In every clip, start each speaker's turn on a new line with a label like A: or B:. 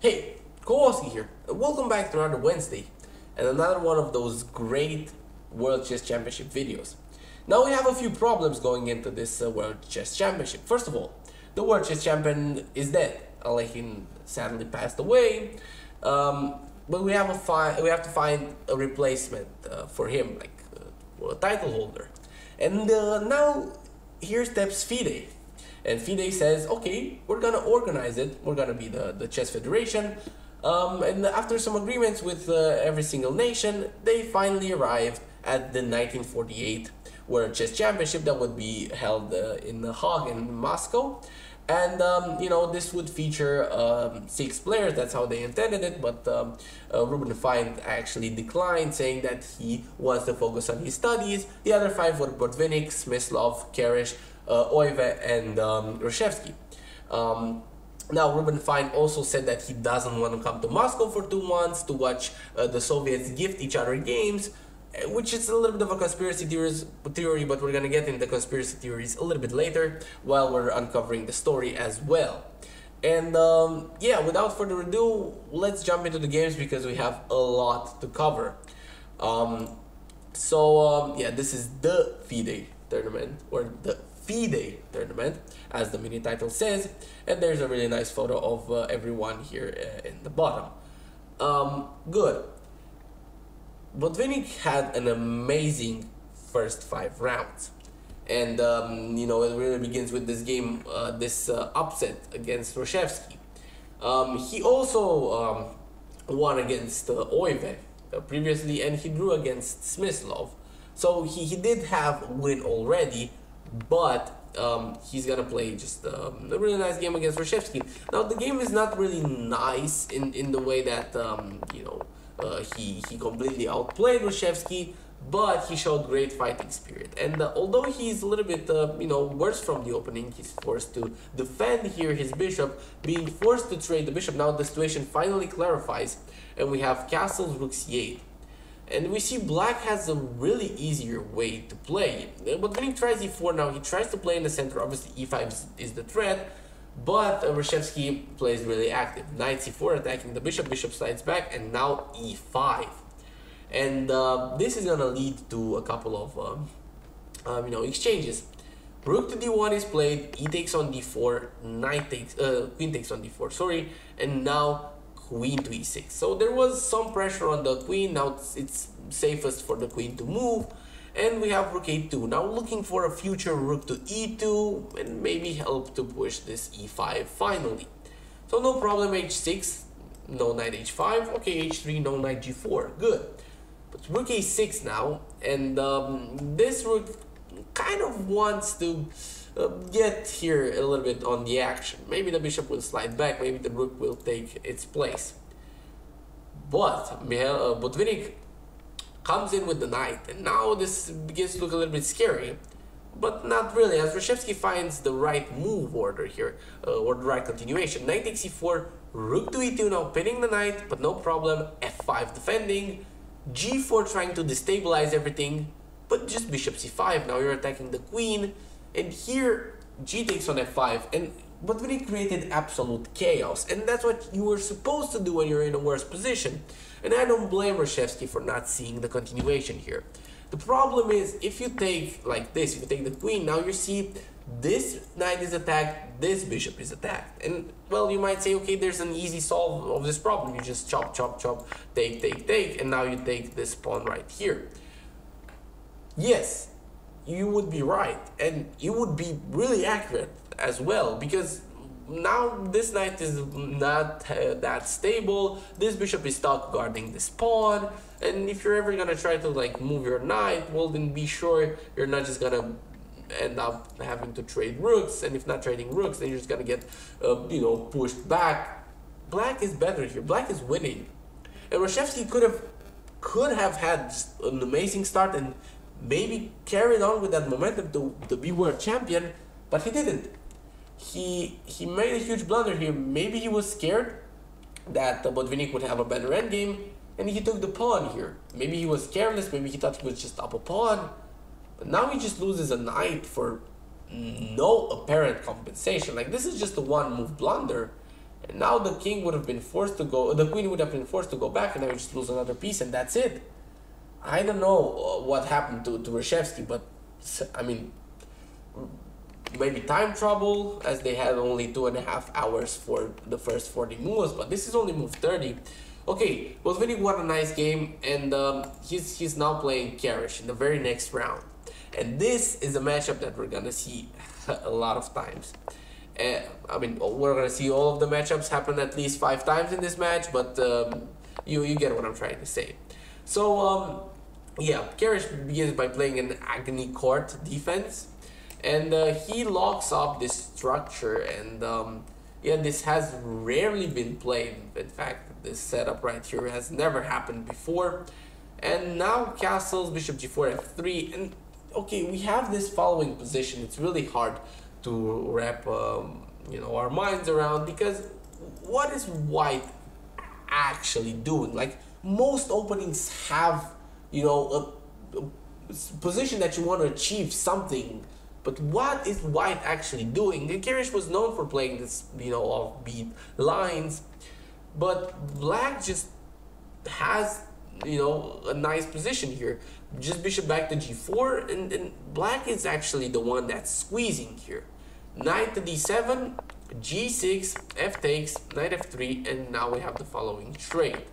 A: Hey, Kowalsky here. Welcome back to another Wednesday and another one of those great World Chess Championship videos. Now we have a few problems going into this World Chess Championship. First of all, the World Chess Champion is dead. Alekhine sadly passed away, but we have to find a replacement for him, like a title holder. And now here steps FIDE. And FIDE says, okay, we're gonna organize it. We're gonna be the chess federation. And after some agreements with every single nation, they finally arrived at the 1948 World Chess Championship that would be held in The Hague in Moscow. And this would feature 6 players. That's how they intended it, but Ruben Fine actually declined, saying that he wants to focus on his studies. The other 5 were Botvinnik, Smyslov, Karish, Oive, and Reshevsky. Now, Ruben Fine also said that he doesn't want to come to Moscow for 2 months to watch the Soviets gift each other games, which is a little bit of a conspiracy theory, but we're gonna get into conspiracy theories a little bit later while we're uncovering the story as well. And yeah, without further ado, let's jump into the games because we have a lot to cover. Yeah, this is the FIDE tournament, or the FIDE tournament, as the mini title says, and there's a really nice photo of everyone here in the bottom. Good. Botvinnik had an amazing first 5 rounds, and it really begins with this game, this upset against Reshevsky. He also won against Oive previously, and he drew against Smyslov, so he did have a win already, but he's gonna play just a really nice game against Reshevsky. Now the game is not really nice in the way that he completely outplayed Reshevsky, but he showed great fighting spirit. And although he's a little bit worse from the opening, he's forced to defend here his bishop, being forced to trade the bishop. Now the situation finally clarifies, and we have castles, rook c8. And we see black has a really easier way to play. But when he tries e4 now, he tries to play in the center. Obviously e5 is the threat, but Reshevsky plays really active. Knight c4 attacking the bishop, bishop slides back, and now e5. And this is gonna lead to a couple of exchanges. Rook to d1 is played, e takes on d4, queen takes on d4, sorry, and now queen to e6. So there was some pressure on the queen. Now it's safest for the queen to move, and we have rook a2. Now looking for a future rook to e2 and maybe help to push this e5 finally. So no problem, h6, no knight h5, okay, h3, no knight g4, good. But rook a6 now, and this rook kind of wants to get here a little bit on the action. Maybe the bishop will slide back, maybe the rook will take its place. But Botvinnik comes in with the knight, and now this begins to look a little bit scary, but not really, as Reshevsky finds the right move order here, or the right continuation. Knight takes e4, rook to e2, now pinning the knight, but no problem, f5 defending, g4 trying to destabilize everything, but just bishop c5, now you're attacking the queen, and here g takes on f5, and Botvinnik created absolute chaos, and that's what you were supposed to do when you're in a worse position. And I don't blame Reshevsky for not seeing the continuation here. The problem is, if you take like this, if you take the queen, now you see this knight is attacked, this bishop is attacked. And well, you might say, okay, there's an easy solve of this problem. You just chop, chop, chop, take, and now you take this pawn right here. Yes, you would be right, and you would be really accurate as well, because now this knight is not that stable. This bishop is stuck guarding this pawn, and if you're ever gonna try to like move your knight, well then be sure you're not just gonna end up having to trade rooks, and if not trading rooks, then you're just gonna get pushed back. Black is better here, black is winning, and Reshevsky could have had an amazing start and maybe carried on with that momentum to be world champion, but he didn't. He made a huge blunder here. Maybe he was scared that Botvinnik would have a better endgame, and he took the pawn here. Maybe he was careless, maybe he thought he was just up a pawn, but now he just loses a knight for no apparent compensation. Like, this is just a one move blunder, And now the king would have been forced to go, the queen would have been forced to go back, and I would just lose another piece, and that's it. I don't know what happened to Reshevsky, but I mean, maybe time trouble, as they had only 2.5 hours for the first 40 moves, but this is only move 30. Okay, Botvinnik won a nice game, and he's now playing Karish in the very next round. And this is a matchup that we're gonna see a lot of times. I mean, we're gonna see all of the matchups happen at least 5 times in this match, but you get what I'm trying to say. So yeah, Karish begins by playing an Agony Court defense, and he locks up this structure, and yeah, this has rarely been played. In fact, this setup right here has never happened before. And now castles, bishop g4, f3, and okay, we have this following position. It's really hard to wrap you know, our minds around, because what is white actually doing? Like, most openings have, you know, a position that you want to achieve something, but what is white actually doing? And Karish was known for playing this, you know, offbeat lines, but black just has, you know, a nice position here. Just bishop back to g4, and black is actually the one that's squeezing here. Knight to d7, g6, f takes, knight f3, and now we have the following trade.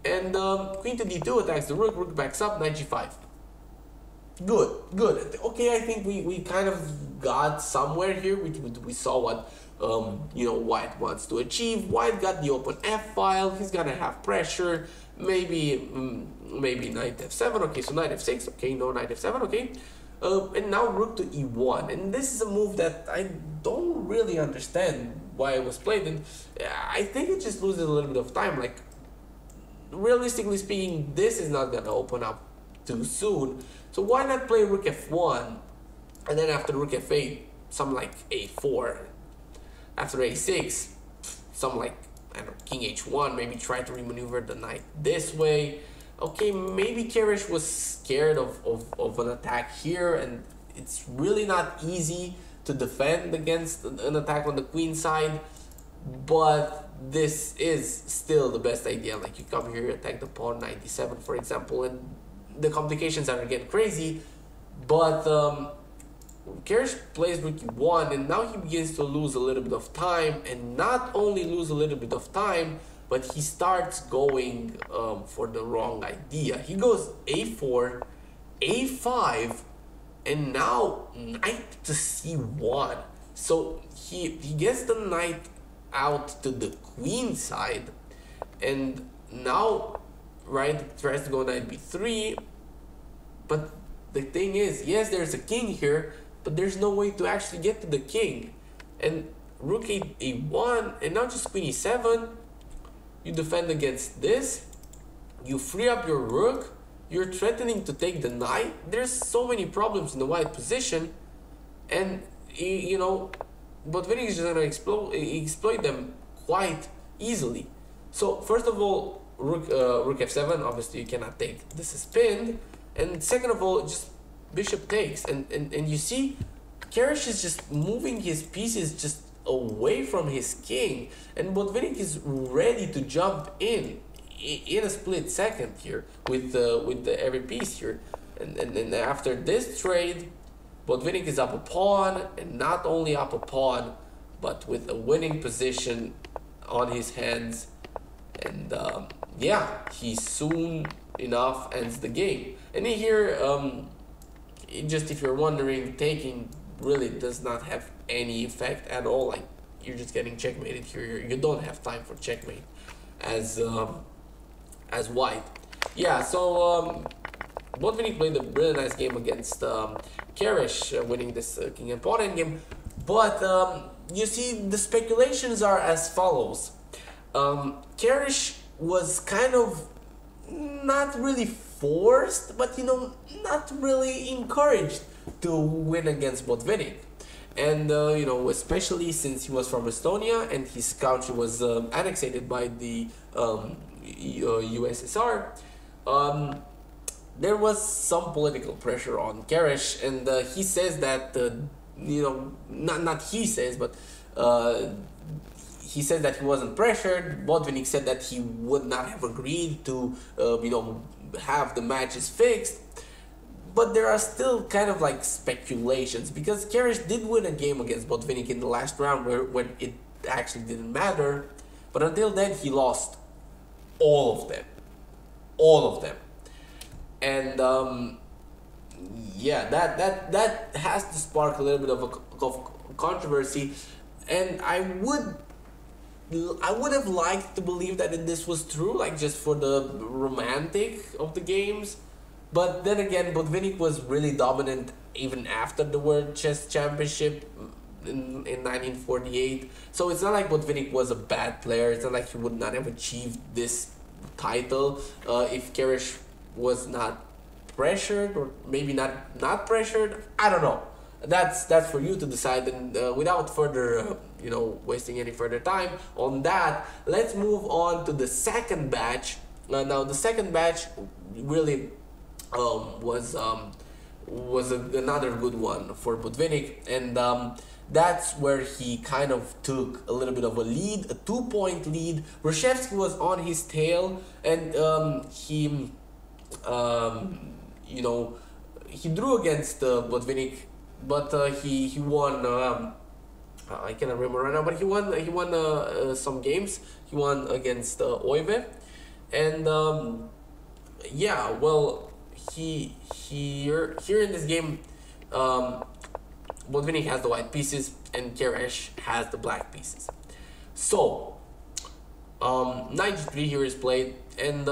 A: And queen to d2 attacks the rook, rook backs up, knight g5. Good, good. Okay, I think we kind of got somewhere here. We saw what you know, white wants to achieve. White got the open f file. He's gonna have pressure. Maybe knight f7. Okay, so knight f6. Okay, no knight f7. Okay, and now rook to e1. And this is a move that I don't really understand why it was played. And I think it just loses a little bit of time. Like, realistically speaking, this is not gonna open up too soon. So why not play rook f1, and then after rook f8, something like a4. After a6, something like, I don't know, king h1, maybe try to remaneuver the knight this way. Okay, maybe Karish was scared of an attack here, and it's really not easy to defend against an attack on the queen side, but this is still the best idea. Like, you come here, attack the pawn, knight d7, for example, and the complications are getting crazy. But Karish plays rook e1, and now he begins to lose a little bit of time, and not only lose a little bit of time, but he starts going for the wrong idea. He goes a4, a5, and now knight to c1. So he gets the knight out to the queen side, and now, right, tries to go knight b3, but the thing is, yes, there's a king here, but there's no way to actually get to the king. And rook a1, and now just queen e7. You defend against this, you free up your rook, you're threatening to take the knight. There's so many problems in the white position, and you know, Botvinnik is just gonna exploit them quite easily. So first of all, rook f7, obviously you cannot take, this is pinned. And second of all, just bishop takes, and you see Karish is just moving his pieces just away from his king, and Botvinnik is ready to jump in a split second here with every piece here. And after this trade, Botvinnik is up a pawn, and not only up a pawn, but with a winning position on his hands. And yeah, he soon enough ends the game. And here, just if you're wondering, taking really does not have any effect at all. Like, you're just getting checkmated here. You don't have time for checkmate as white. Yeah, so Botvinnik played a really nice game against Karish, winning this king and pawn endgame. But you see, the speculations are as follows. Karish was kind of not really forced, but you know, not really encouraged to win against Botvinnik. And you know, especially since he was from Estonia and his country was annexed by the USSR, there was some political pressure on Karish, and he says that you know, not he says, but he said that he wasn't pressured. Botvinnik said that he would not have agreed to, have the matches fixed. But there are still kind of like speculations, because Karish did win a game against Botvinnik in the last round when it actually didn't matter. But until then, he lost all of them. All of them. And yeah, that has to spark a little bit of controversy. And I would have liked to believe that this was true, like just for the romantic of the games. But then again, Botvinnik was really dominant even after the World Chess Championship in 1948. So it's not like Botvinnik was a bad player. It's not like he would not have achieved this title if Karish was not pressured, or maybe not pressured. I don't know. That's for you to decide. And without further wasting any further time on that, let's move on to the second batch. Now the second batch really was another good one for Botvinnik, and that's where he kind of took a little bit of a lead, a 2-point lead. Reshevsky was on his tail, and he drew against Botvinnik, but he won. I cannot remember right now, but he won some games. He won against Oive, and yeah, well, here in this game, Botvinnik has the white pieces and Karish has the black pieces. So knight g3 here is played, and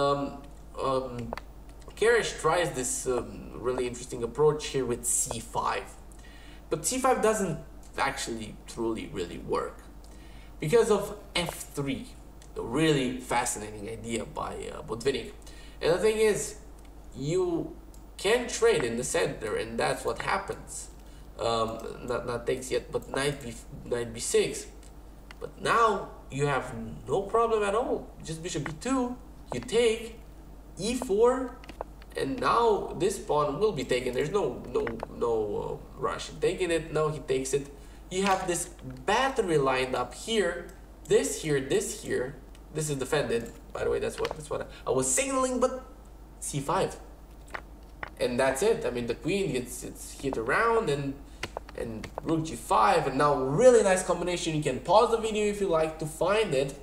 A: Karish tries this really interesting approach here with c5, but c5 doesn't actually truly really work because of f3, a really fascinating idea by Botvinnik. And the thing is, you can trade in the center, and that's what happens. Not takes yet, but knight b6. But now you have no problem at all. Just bishop b2, you take e4, and now this pawn will be taken. There's no rush in taking it. Now he takes it. You have this battery lined up here. This here, this here. This is defended. By the way, that's what I was signaling. But c5, and that's it. I mean, the queen gets hit around, and rook g5, and now really nice combination. You can pause the video if you like to find it.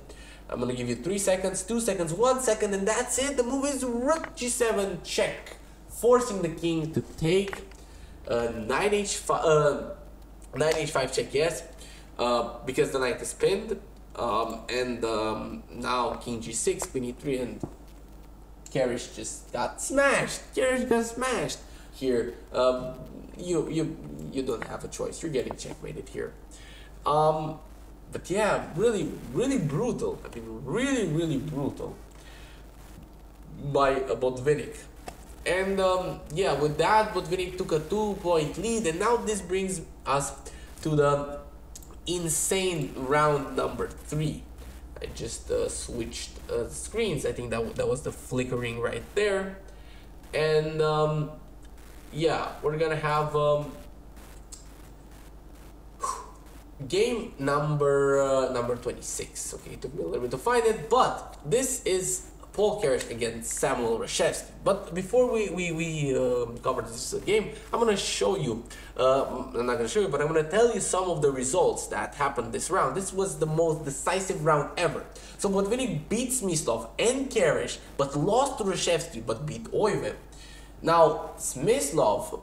A: I'm gonna give you 3 seconds, 2 seconds, 1 second, and that's it. The move is rook g7 check, forcing the king to take knight h5 check, yes, because the knight is pinned, and now king g6, queen e3, and Karish just got smashed. Karish got smashed here. You don't have a choice. You're getting checkmated here. But yeah, really brutal. I mean, really brutal by Botvinnik. And yeah, with that, Botvinnik took a 2-point lead, and now this brings us to the insane round number 3. I just switched screens. I think that was the flickering right there. And yeah, we're gonna have game number 26. Okay, it took me a little bit to find it, but this is Paul Karish against Samuel Reshevsky. But before we cover this game, I'm gonna show you. I'm not gonna show you, but I'm gonna tell you some of the results that happened this round. This was the most decisive round ever. So Botvinnik beat Smyslov and Karish, but lost to Reshevsky, but beat Oive. Now Smyslov,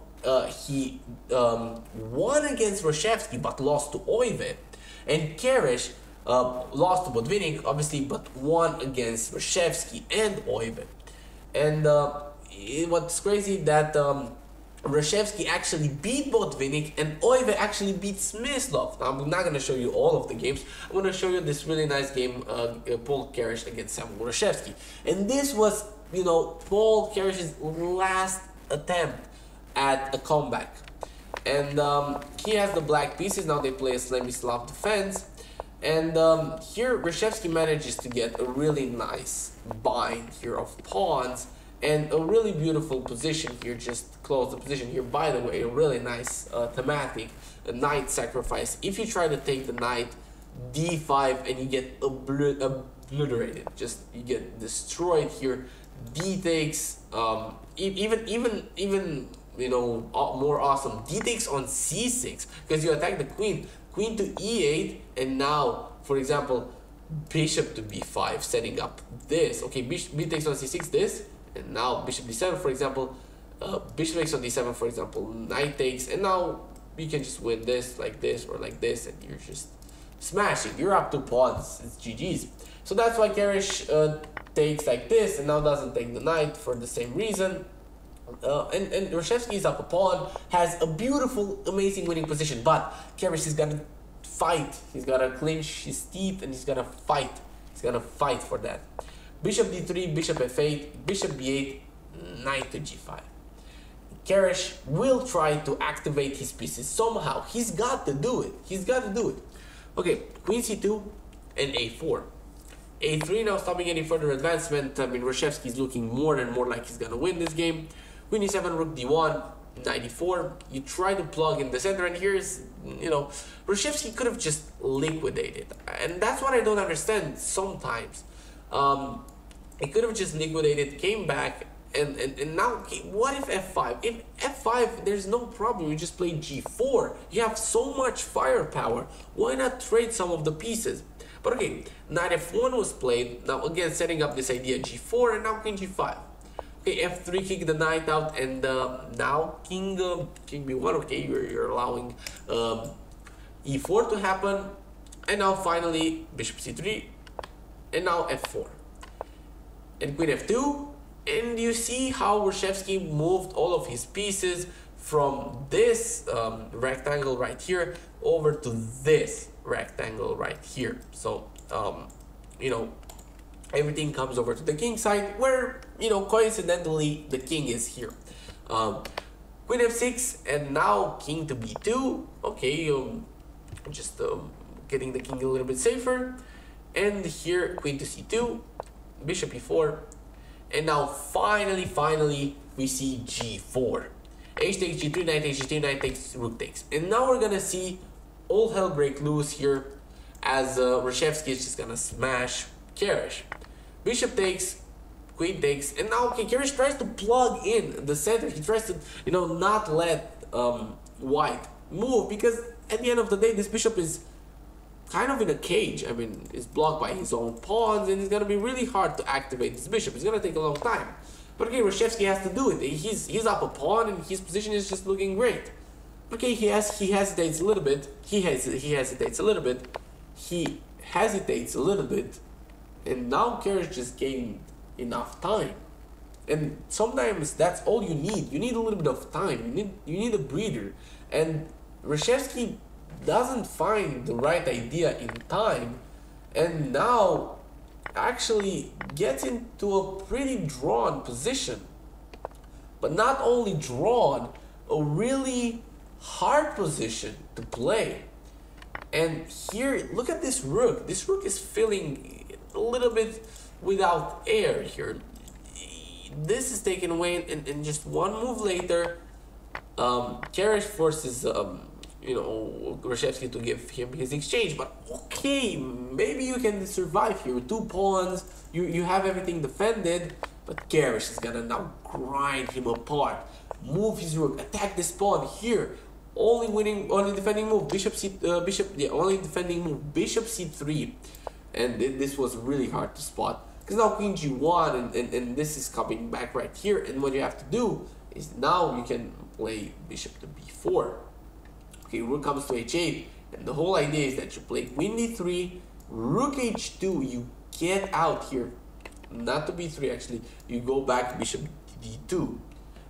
A: he won against Reshevsky, but lost to Oive, and Karish lost to Botvinnik, obviously, but won against Reshevsky and Oive. And what's crazy that Reshevsky actually beat Botvinnik, and Oive actually beat Smyslov. Now, I'm not going to show you all of the games. I'm going to show you this really nice game, Paul Karish against Samuel Reshevsky. And this was, Paul Karish's last attempt at a comeback. And he has the black pieces. Now they play a Slemislav defense. And here Reshevsky manages to get a really nice bind here of pawns and a really beautiful position here, just close the position here. By the way, a really nice thematic, a knight sacrifice. If you try to take the knight d5, and you get obliterated. Just you get destroyed here. D takes, even you know, more awesome. D takes on c6 because you attack the queen. Queen to e8, and now, for example, bishop to b5, setting up this. Okay, bishop b takes on c6, this, and now bishop d7, for example. Bishop takes on d7, for example. Knight takes, and now you can just win this like this or like this, and you're just smashing. You're up 2 pawns. It's GG's. So that's why Karish takes like this, and now doesn't take the knight for the same reason. And Reshevsky is up a pawn, has a beautiful, amazing winning position, but Karish is gonna fight. He's gonna clinch his teeth, and he's gonna fight. He's gonna fight for that. Bishop d3, bishop f8, bishop b8, knight to g5. Karish will try to activate his pieces somehow. He's got to do it. He's got to do it. Okay, queen c2 and a4. a3 now stopping any further advancement. I mean, Reshevsky is looking more and more like he's gonna win this game. Queen e7, rook d1, knight e4. You try to plug in the center, and here's, you know, Reshevsky could have just liquidated, and that's what I don't understand sometimes. He could have just liquidated, came back, and now, what if f5? If f5, there's no problem, you just play g4. You have so much firepower. Why not trade some of the pieces? But okay, knight f1 was played. Now again, setting up this idea, g4, and now king g5. Okay, f3, kick the knight out, and now king b1. Okay, you're allowing e4 to happen, and now finally bishop c3, and now f4, and queen f2. And you see how Reshevsky moved all of his pieces from this rectangle right here over to this rectangle right here. So, you know, everything comes over to the king side, where, you know, coincidentally, the king is here. Queen f6, and now king to b2. Okay, just getting the king a little bit safer. And here, queen to c2, bishop e4. And now finally we see g4. H takes g3, knight takes g3, knight takes, rook takes. And now we're gonna see all hell break loose here, as Reshevsky is just gonna smash Karish. Bishop takes, queen takes, and now okay, Karish tries to plug in the center. He tries to, you know, not let white move, because at the end of the day, this bishop is kind of in a cage. I mean, it's blocked by his own pawns, and it's gonna be really hard to activate this bishop. It's gonna take a long time. But okay, Reshevsky has to do it. He's up a pawn, and his position is just looking great. Okay, he hesitates a little bit. He hesitates a little bit. He hesitates a little bit, and now Karish just gained enough time. And sometimes that's all you need. You need a little bit of time. You need a breather. And Reshevsky doesn't find the right idea in time, and now actually gets into a pretty drawn position. But not only drawn, a really hard position to play. And here, look at this rook. This rook is feeling a little bit without air here. This is taken away, and just one move later, Karish forces you know, Reshevsky to give him his exchange. But okay, maybe you can survive here with 2 pawns. You have everything defended, but Karish is gonna now grind him apart. Move his rook, attack this pawn here. Only defending move, only defending move, bishop c3. And this was really hard to spot, because now queen g1, and this is coming back right here. And what you have to do is now you can play bishop to b4. Okay, rook comes to h8, and the whole idea is that you play queen d3, rook h2, you get out here, not to b3 actually, you go back bishop d2.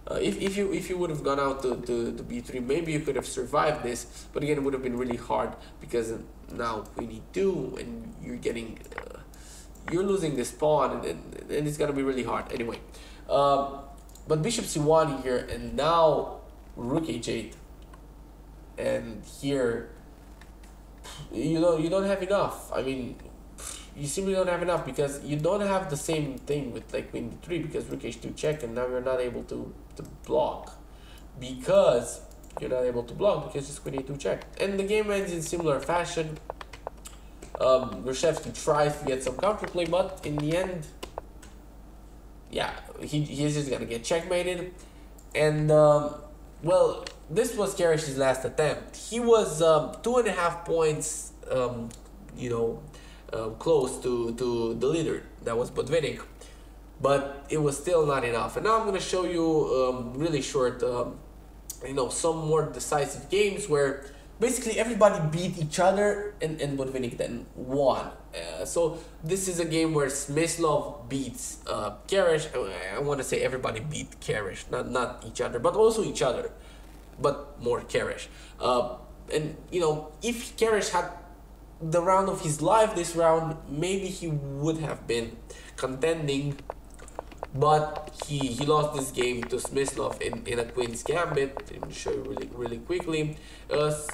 A: If you would have gone out to b3, maybe you could have survived this, but again, it would have been really hard, because now queen e2, and you're getting, you're losing this pawn, and it's gonna be really hard anyway. But bishop c1 here, and now rook h8. And here, you don't have enough. I mean, you simply don't have enough, because you don't have the same thing with like queen d3, because rook h2 check, and now you're not able to block, because it's queen a2 check, and the game ends in similar fashion. Grushevsky tries to get some counterplay, but in the end, yeah, he's just gonna get checkmated. And well, this was Keresh's last attempt. He was 2.5 points, close to the leader. That was Botvinnik, but it was still not enough. And now I'm gonna show you really short, some more decisive games where basically everybody beat each other and Botvinnik then won. So this is a game where Smyslov beats Keresh. I want to say everybody beat Keresh, not each other, but also each other, but more Keresh. And if Keresh had the round of his life this round, maybe he would have been contending. But he lost this game to Smyslov in a Queen's Gambit. Let me show you really quickly.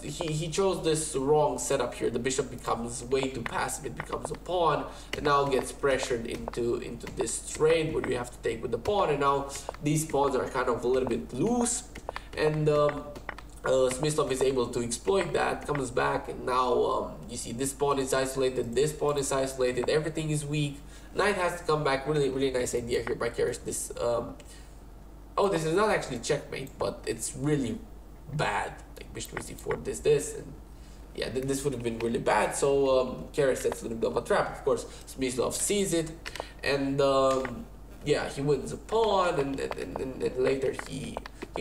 A: He chose this wrong setup here. The bishop becomes way too passive. It becomes a pawn, and now gets pressured into this trade where you have to take with the pawn. And now these pawns are kind of a little bit loose, and Smyslov is able to exploit that. Comes back, and now you see this pawn is isolated. This pawn is isolated. Everything is weak. Knight has to come back. Really nice idea here by Keresh. This this is not actually checkmate, but it's really bad. Like bishop to c4, this, and yeah, this would have been really bad. So Keresh sets a little bit of a trap. Of course, Smyslov sees it, and yeah, he wins a pawn, and later he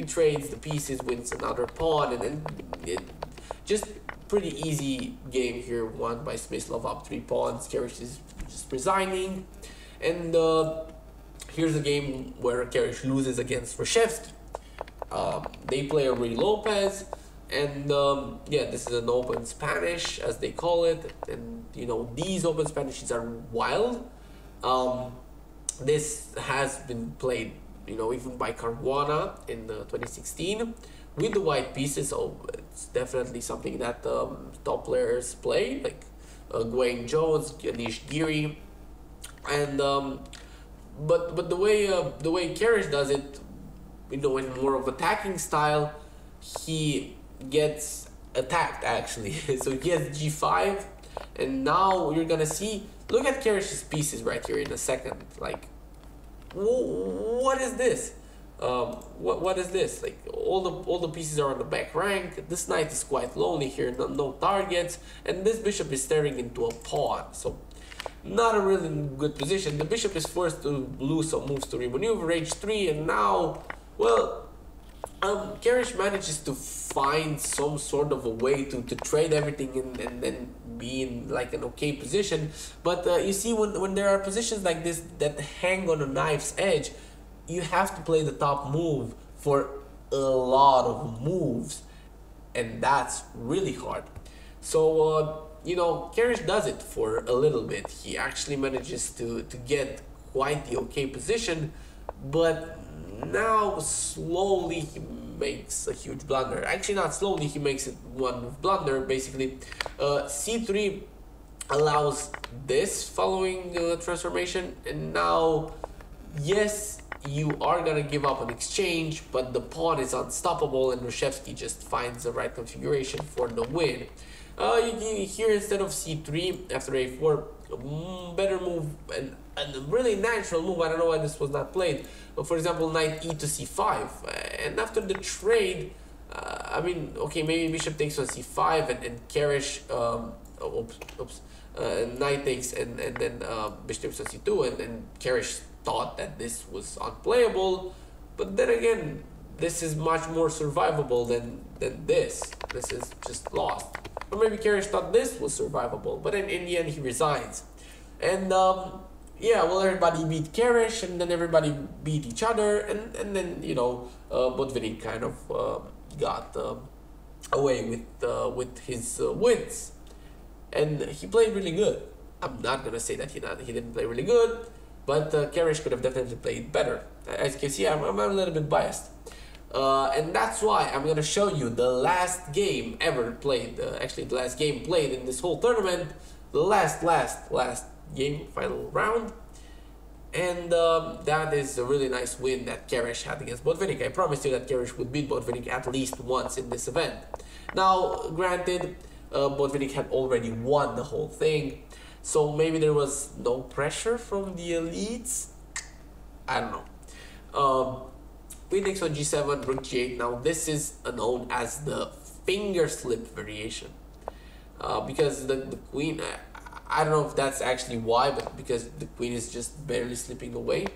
A: trades the pieces, wins another pawn, and just pretty easy game here, won by Smyslov up 3 pawns. Keresh is just resigning, and here's a game where Keresh loses against Grushevsky. They play a Ruy Lopez, and yeah, this is an open Spanish, as they call it, and these open Spanishes are wild. This has been played, even by Caruana in 2016 with the white pieces, so it's definitely something that top players play, like Gwaine Jones, Anish Giri, and but the way Keresh does it, in more of attacking style, he gets attacked actually. So he has g5, and now you're gonna see. Look at Keresh's pieces right here in a second. Like, what is this? What is this? Like all the pieces are on the back rank. This knight is quite lonely here, no targets, and this bishop is staring into a pawn. So not a really good position. The bishop is forced to lose some moves to remaneuver h3, and now, well, Keresh manages to find some sort of a way to trade everything and then be in like an okay position. But you see, when there are positions like this that hang on a knife's edge, you have to play the top move for a lot of moves, and that's really hard. So Keresh does it for a little bit. He actually manages to get quite the okay position, but now slowly he makes a huge blunder. Actually, not slowly, he makes it one blunder. Basically, c3 allows this following transformation, and now, yes, you are gonna give up an exchange, but the pawn is unstoppable, and Grushevsky just finds the right configuration for the win. Here, instead of c3 after a4, better move and a really natural move. I don't know why this was not played. For example, knight e to c5, and after the trade, I mean, okay, maybe bishop takes on c5, and Keresh, knight takes, and then bishop takes on c2, and Keresh thought that this was unplayable, but then again, this is much more survivable than this. This is just lost. Or maybe Keresh thought this was survivable, but in the end he resigns. And yeah, well, everybody beat Keresh, and then everybody beat each other, and then Botvinnik kind of got away with his wins, and he played really good. I'm not gonna say that he didn't play really good, but Keresh could have definitely played better. As you can see, I'm a little bit biased. And that's why I'm going to show you the last game ever played, actually the last game played in this whole tournament, the last game, final round, and that is a really nice win that Keresh had against Botvinnik. I promised you that Keresh would beat Botvinnik at least once in this event. Now, granted, Botvinnik had already won the whole thing, so maybe there was no pressure from the elites. I don't know. Queen takes on g7, rook g8. Now this is known as the finger slip variation, because the queen, I don't know if that's actually why, but because the queen is just barely slipping away.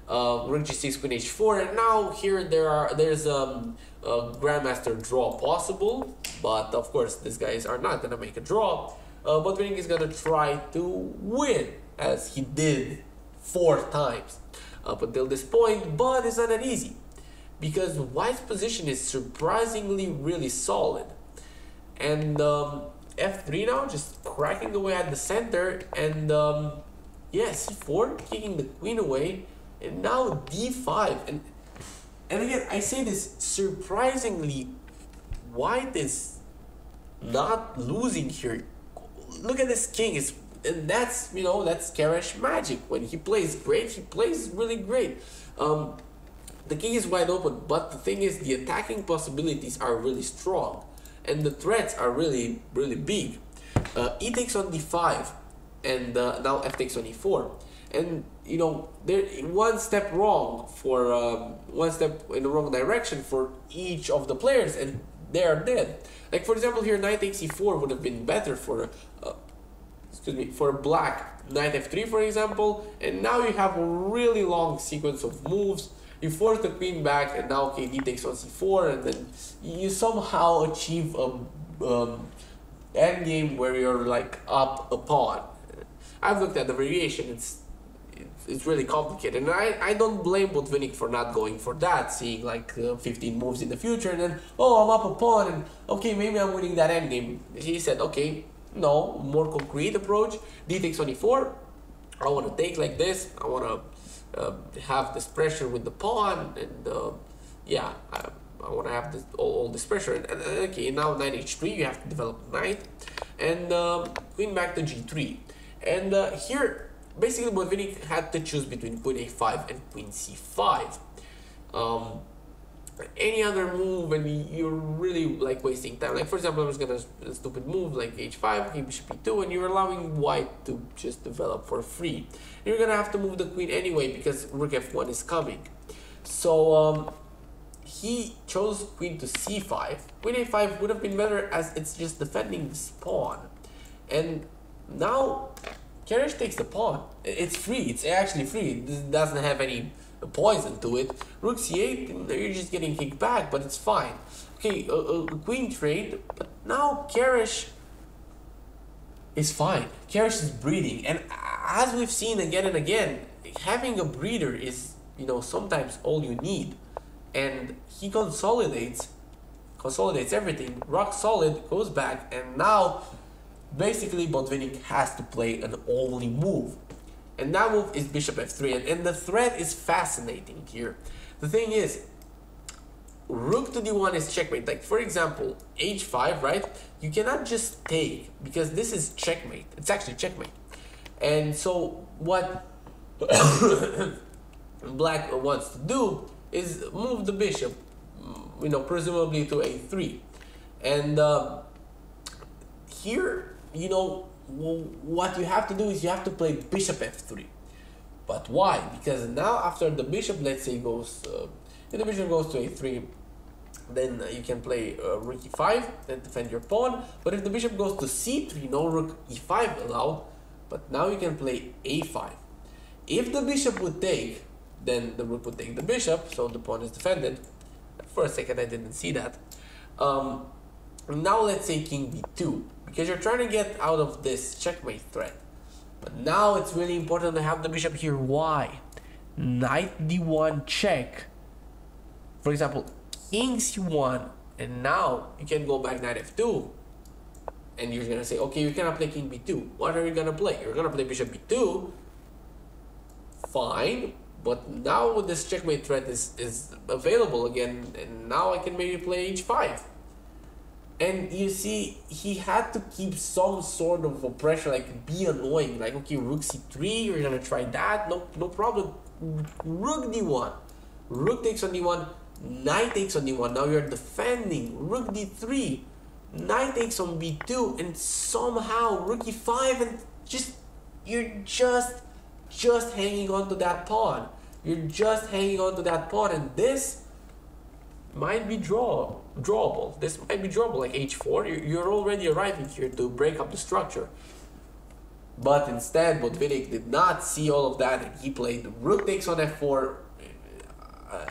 A: Rook g6, queen h4, and now here there's a grandmaster draw possible, but of course these guys are not gonna make a draw. Botvinnik is gonna try to win, as he did 4 times up until this point, but it's not that easy because White's position is surprisingly really solid. And f3 now, just cracking away at the center, and yeah, c4, kicking the queen away, and now d5. And again, I say this, surprisingly, White is not losing here. Look at this king, and that's, you know, that's Keresh magic. When he plays great, he plays really great. The king is wide open, but the thing is, the attacking possibilities are really strong, and the threats are really, really big. E takes on d5, and now f takes on e4. And, you know, there one step wrong for one step in the wrong direction for each of the players, and they are dead. Like, for example, here knight takes e4 would have been better for for black. Knight f3, for example, and now you have a really long sequence of moves. You force the queen back, and now KD takes on c4, and then you somehow achieve a endgame where you're like up a pawn. I've looked at the variation. It's really complicated, and I don't blame Botvinnik for not going for that, seeing like 15 moves in the future, and then, oh, I'm up a pawn, and okay, maybe I'm winning that endgame. He said, okay, no, more concrete approach. D takes on e4. I want to take like this. I want to have this pressure with the pawn, and yeah, I want to have this all this pressure. And okay, now knight h3, you have to develop knight, and queen back to g3. And here, basically, Botvinnik had to choose between queen a5 and queen c5. Any other move, and you're really like wasting time. Like, for example, I'm just gonna a stupid move like h5, king bishop e2, and you're allowing white to just develop for free. You're gonna have to move the queen anyway because rook f1 is coming. So he chose queen to c5. Queen a5 would have been better, as it's just defending this pawn. And now Keresh takes the pawn. It's free. It's actually free. It doesn't have any poison to it. Rook c8, you're just getting kicked back, but it's fine. Okay, queen trade, but now Keresh is fine. Keresh is breeding, and as we've seen again and again, having a breeder is, you know, sometimes all you need. And he consolidates everything, rock solid, goes back, and now basically Botvinnik has to play an only move. And that move is bishop f3, and the threat is fascinating here. The thing is, rook to d1 is checkmate. Like, for example, h5, right? You cannot just take, because this is checkmate. It's actually checkmate. And so what black wants to do is move the bishop, you know, presumably to a3. And here, you know, what you have to do is you have to play bishop f3. But why? Because now after the bishop, let's say, goes if the bishop goes to a3, then you can play rook e5 and defend your pawn. But if the bishop goes to c3, no rook e5 allowed, but now you can play a5. If the bishop would take, then the rook would take the bishop, so the pawn is defended. For a second I didn't see that. Now let's say king b2, because you're trying to get out of this checkmate threat. But now it's really important to have the bishop here. Why? Knight d1 check. For example, king c1, and now you can go back knight f2. And you're gonna say, okay, you cannot play king b2. What are you gonna play? You're gonna play bishop b2. Fine. But now this checkmate threat is available again, and now I can maybe play h5. And you see, he had to keep some sort of a pressure, like be annoying, like, okay, rook c3, you're gonna try that, no problem. Rook d1, rook takes on d1, knight takes on d1, now you're defending, rook d3, knight takes on b2, and somehow rook e5, and you're just hanging on to that pawn. You're just hanging on to that pawn, and this might be drawable. This might be drawable, like h4. You're already arriving here to break up the structure. But instead, Botvinnik did not see all of that, and he played rook takes on f4,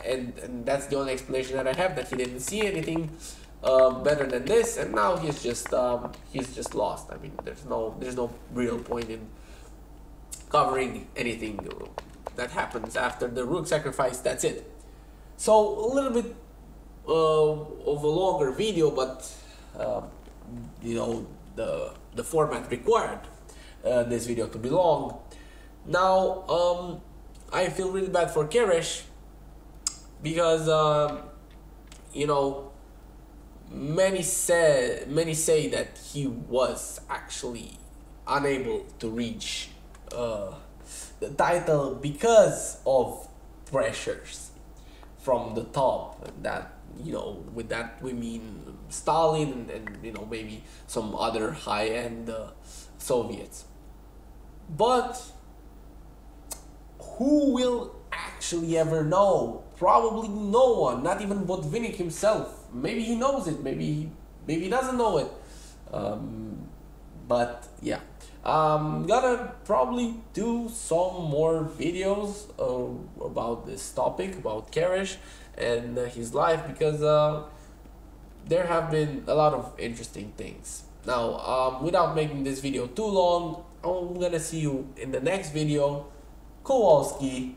A: and that's the only explanation that I have, that he didn't see anything better than this, and now he's just lost. I mean, there's no real point in covering anything that happens after the rook sacrifice. That's it. So a little bit of a longer video, but you know, the format required this video to be long. Now I feel really bad for Keresh, because you know, many say that he was actually unable to reach the title because of pressures from the top. That, you know, with that we mean Stalin and you know, maybe some other high-end Soviets. But who will actually ever know? Probably no one, not even Botvinnik himself. Maybe he knows it, maybe he doesn't know it. But yeah, I'm gonna probably do some more videos about this topic, about Keresh and his life, because there have been a lot of interesting things. Now, without making this video too long, I'm gonna see you in the next video. Kowalsky.